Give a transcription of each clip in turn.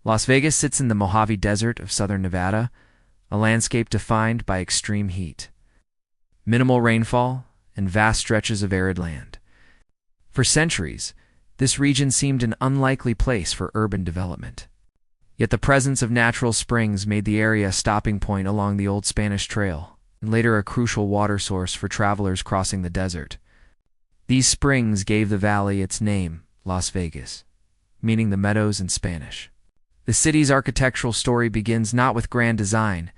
Las Vegas sits in the Mojave Desert of southern Nevada, a landscape defined by extreme heat, minimal rainfall, and vast stretches of arid land. For centuries, this region seemed an unlikely place for urban development. Yet the presence of natural springs made the area a stopping point along the old Spanish Trail, and later a crucial water source for travelers crossing the desert. These springs gave the valley its name, Las Vegas, meaning the meadows in Spanish. The city's architectural story begins not with grand design,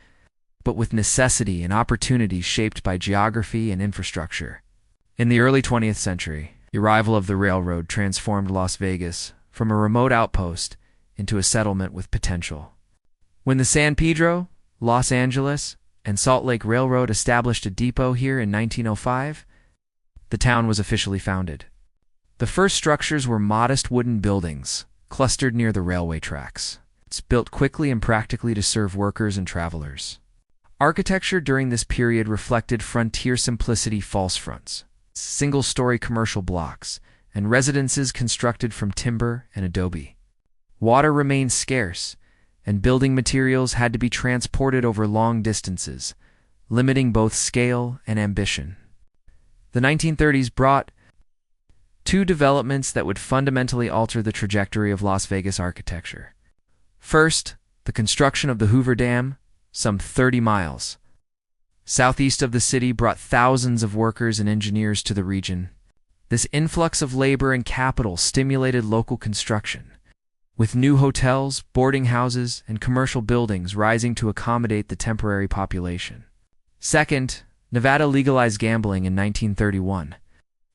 but with necessity and opportunities shaped by geography and infrastructure. In the early 20th century, the arrival of the railroad transformed Las Vegas from a remote outpost into a settlement with potential. When the San Pedro, Los Angeles, and Salt Lake Railroad established a depot here in 1905, the town was officially founded. The first structures were modest wooden buildings, clustered near the railway tracks. It's built quickly and practically to serve workers and travelers. Architecture during this period reflected frontier simplicity: false fronts, single-story commercial blocks, and residences constructed from timber and adobe. Water remained scarce, and building materials had to be transported over long distances, limiting both scale and ambition. The 1930s brought two developments that would fundamentally alter the trajectory of Las Vegas architecture. First, the construction of the Hoover Dam, some 30 miles southeast of the city, brought thousands of workers and engineers to the region. This influx of labor and capital stimulated local construction, with new hotels, boarding houses, and commercial buildings rising to accommodate the temporary population. Second, Nevada legalized gambling in 1931,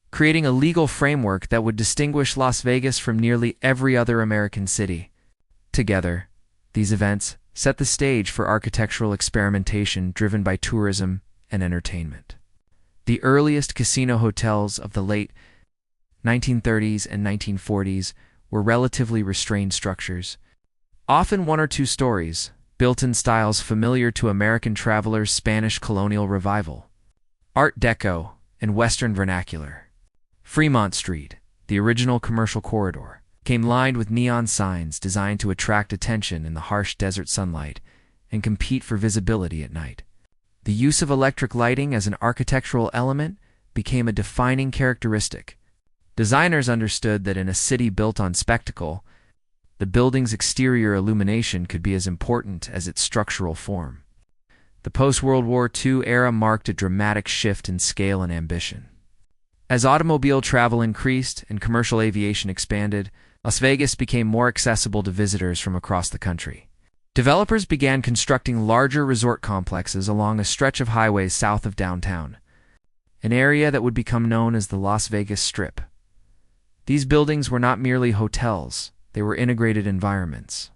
creating a legal framework that would distinguish Las Vegas from nearly every other American city. Together, these events set the stage for architectural experimentation driven by tourism and entertainment. The earliest casino hotels of the late 1930s and 1940s were relatively restrained structures, often 1 or 2 stories, built in styles familiar to American travelers' Spanish colonial revival, Art Deco, and Western vernacular. Fremont Street, the original commercial corridor, came lined with neon signs designed to attract attention in the harsh desert sunlight and compete for visibility at night. The use of electric lighting as an architectural element became a defining characteristic. Designers understood that in a city built on spectacle, the building's exterior illumination could be as important as its structural form. The post-World War II era marked a dramatic shift in scale and ambition. As automobile travel increased and commercial aviation expanded, Las Vegas became more accessible to visitors from across the country. Developers began constructing larger resort complexes along a stretch of highways south of downtown, an area that would become known as the Las Vegas Strip. These buildings were not merely hotels, they were integrated environments.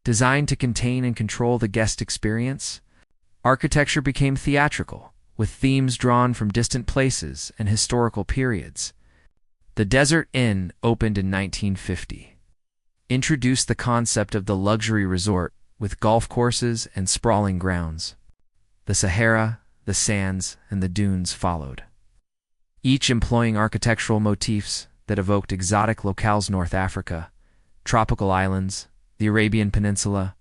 Designed to contain and control the guest experience, architecture became theatrical, with themes drawn from distant places and historical periods. The Desert Inn opened in 1950, introduced the concept of the luxury resort with golf courses and sprawling grounds. The Sahara, the sands, and the dunes followed, each employing architectural motifs that evoked exotic locales: North Africa, tropical islands, the Arabian Peninsula.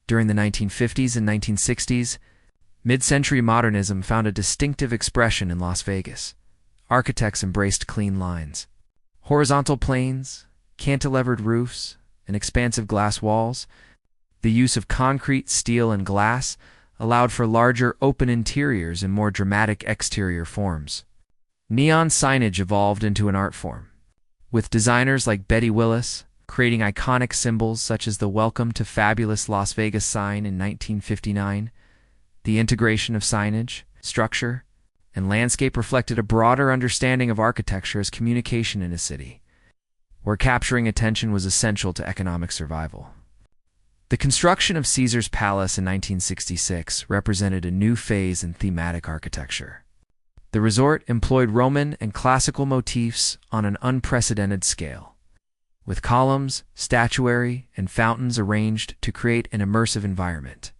During the 1950s and 1960s, mid-century modernism found a distinctive expression in Las Vegas. Architects embraced clean lines, horizontal planes, cantilevered roofs, and expansive glass walls. The use of concrete, steel, and glass allowed for larger, open interiors and more dramatic exterior forms. Neon signage evolved into an art form, with designers like Betty Willis creating iconic symbols such as the Welcome to Fabulous Las Vegas sign in 1959. The integration of signage, structure, and landscape reflected a broader understanding of architecture as communication in a city, where capturing attention was essential to economic survival. The construction of Caesar's Palace in 1966 represented a new phase in thematic architecture. The resort employed Roman and classical motifs on an unprecedented scale, with columns, statuary, and fountains arranged to create an immersive environment.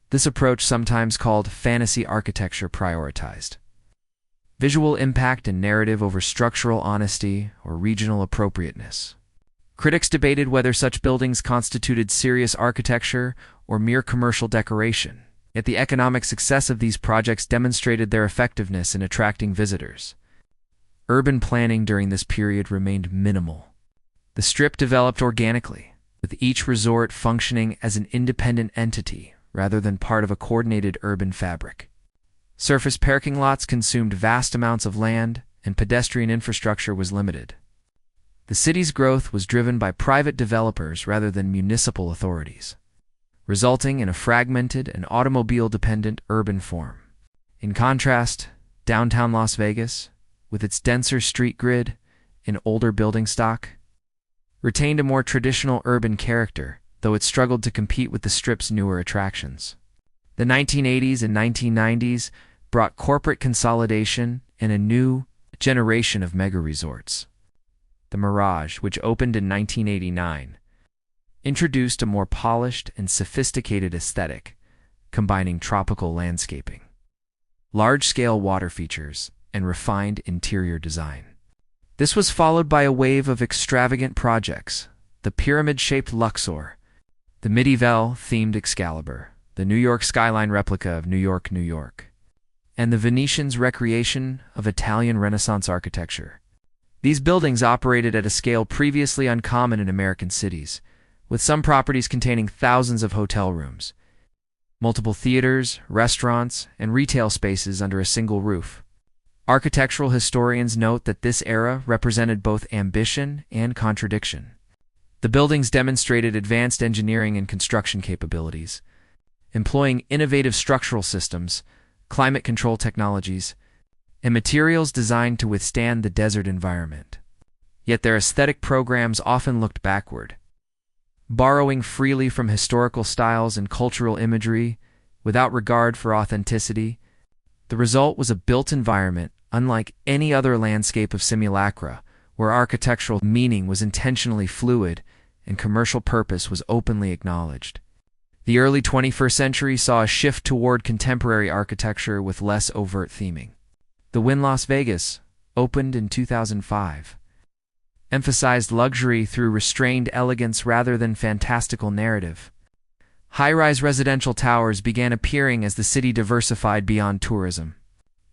This approach, sometimes called fantasy architecture, prioritized visual impact and narrative over structural honesty or regional appropriateness, Critics debated whether such buildings constituted serious architecture or mere commercial decoration, yet the economic success of these projects demonstrated their effectiveness in attracting visitors. Urban planning during this period remained minimal. The Strip developed organically, with each resort functioning as an independent entity rather than part of a coordinated urban fabric. Surface parking lots consumed vast amounts of land, and pedestrian infrastructure was limited. The city's growth was driven by private developers rather than municipal authorities, resulting in a fragmented and automobile-dependent urban form. In contrast, downtown Las Vegas, with its denser street grid and older building stock, retained a more traditional urban character, though it struggled to compete with the Strip's newer attractions. The 1980s and 1990s brought corporate consolidation and a new generation of mega-resorts. The Mirage, which opened in 1989, introduced a more polished and sophisticated aesthetic, combining tropical landscaping, large-scale water features, and refined interior design. This was followed by a wave of extravagant projects: the pyramid-shaped Luxor, the medieval-themed Excalibur, the New York Skyline replica of New York, New York, and the Venetians' recreation of Italian Renaissance architecture. These buildings operated at a scale previously uncommon in American cities, with some properties containing thousands of hotel rooms, multiple theaters, restaurants, and retail spaces under a single roof. Architectural historians note that this era represented both ambition and contradiction. The buildings demonstrated advanced engineering and construction capabilities, employing innovative structural systems, climate control technologies, and materials designed to withstand the desert environment. Yet their aesthetic programs often looked backward, borrowing freely from historical styles and cultural imagery without regard for authenticity. The result was a built environment unlike any other landscape of simulacra, where architectural meaning was intentionally fluid and commercial purpose was openly acknowledged. The early 21st century saw a shift toward contemporary architecture with less overt theming. The Wynn Las Vegas, opened in 2005, emphasized luxury through restrained elegance rather than fantastical narrative. High-rise residential towers began appearing as the city diversified beyond tourism.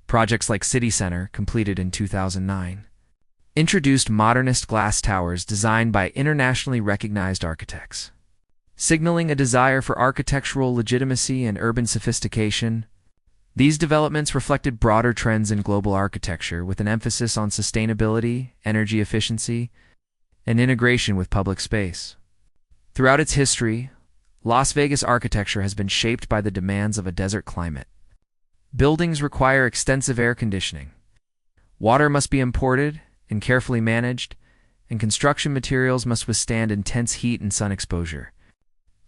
Projects like City Center, completed in 2009, introduced modernist glass towers designed by internationally recognized architects. Signaling a desire for architectural legitimacy and urban sophistication, these developments reflected broader trends in global architecture with an emphasis on sustainability, energy efficiency, and integration with public space. Throughout its history, Las Vegas architecture has been shaped by the demands of a desert climate. Buildings require extensive air conditioning. Water must be imported and carefully managed, and construction materials must withstand intense heat and sun exposure.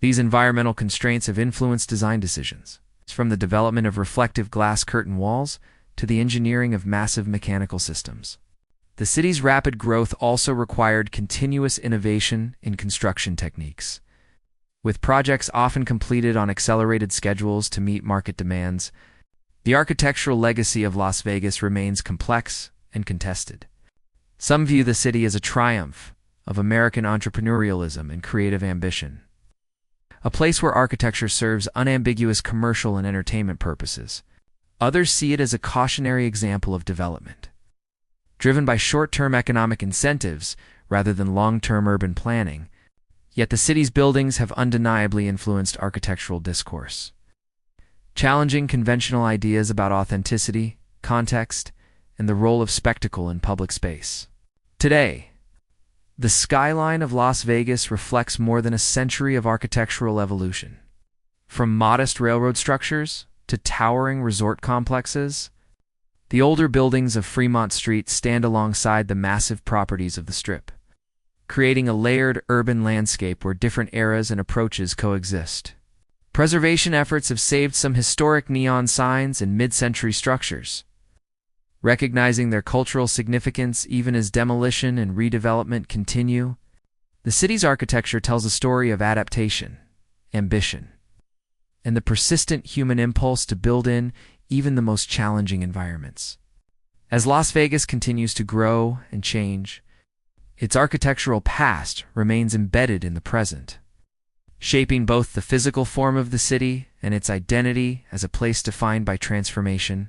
These environmental constraints have influenced design decisions, from the development of reflective glass curtain walls to the engineering of massive mechanical systems. The city's rapid growth also required continuous innovation in construction techniques, with projects often completed on accelerated schedules to meet market demands. The architectural legacy of Las Vegas remains complex and contested. Some view the city as a triumph of American entrepreneurialism and creative ambition, a place where architecture serves unambiguous commercial and entertainment purposes. Others see it as a cautionary example of development, driven by short-term economic incentives rather than long-term urban planning. Yet the city's buildings have undeniably influenced architectural discourse, challenging conventional ideas about authenticity, context, and the role of spectacle in public space. Today, the skyline of Las Vegas reflects more than a century of architectural evolution. From modest railroad structures to towering resort complexes, the older buildings of Fremont Street stand alongside the massive properties of the Strip, creating a layered urban landscape where different eras and approaches coexist. Preservation efforts have saved some historic neon signs and mid-century structures, recognizing their cultural significance even as demolition and redevelopment continue. The city's architecture tells a story of adaptation, ambition, and the persistent human impulse to build in even the most challenging environments. As Las Vegas continues to grow and change, its architectural past remains embedded in the present, shaping both the physical form of the city and its identity as a place defined by transformation